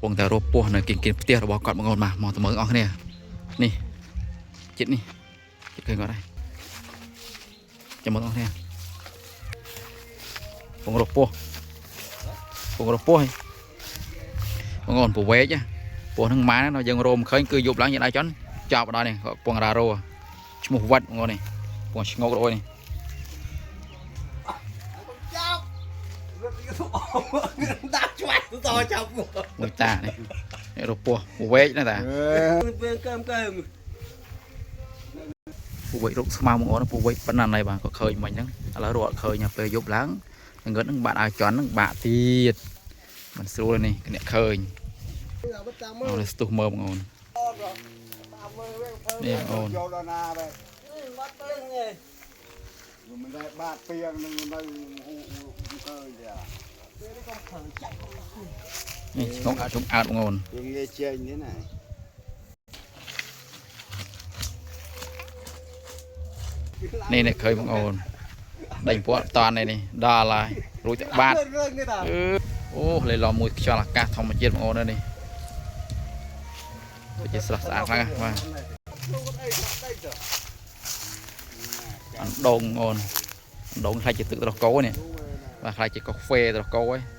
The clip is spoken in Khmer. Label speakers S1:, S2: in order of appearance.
S1: ពងតែរពោះនៅគិនផ្ទះរបស់គាត់បងប្អូនមកទៅមើលអស់គ្នានេះចិត្តនេះចិត្តឃើញគាត់ហើយចាំមើលអស់គ្នាពងរពោះបងប្អូនពវែកពោះហ្នឹងម៉ានយើងរោមឃើញគឺយប់ឡើងយើងដៃចន់ចោលបដនេះពងរ៉ារោឈ្មោះវត្តបងប្អូននេះពងឆ្ងោករយនេះ
S2: ដាក់ឆ្វាច់ទៅចាប់
S1: មួយតានេះរពោះពវែកណាតាពវែករកស្មៅបងប្អូនពវែកប៉ុណ្ណាណៃបាទក៏ឃើញមិញហ្នឹងឥឡូវរកអត់ឃើញពេលយប់ឡើងងឹតហ្នឹងបាក់ឲ្យចន់ហ្នឹងបាក់ទៀតមិនស្រួលនេះអ្នកឃើញអូនស្ទុះមើលបងអូននេះបងអូន
S2: មិនได้បាត់ពីងនឹងនៅឃើញ
S1: នេះឆ្ងល់អត់បងអូន
S2: យើងងាយចេញនេះណា
S1: នេះអ្នកឃើញបងអូនដេញពួកតននេះដល់ហើយរួចទៅបាត់អូលេឡមួយខ្យល់អាកាសធម្មជាតិបងអូននេះវាជាស្រស់ស្អាតខ្លាំងបាទអណ្ដូងបងអូនអណ្ដូងខ្លាចជាទឹកត្រកោនេះបាទខ្លាចជាកាហ្វេត្រកោឯង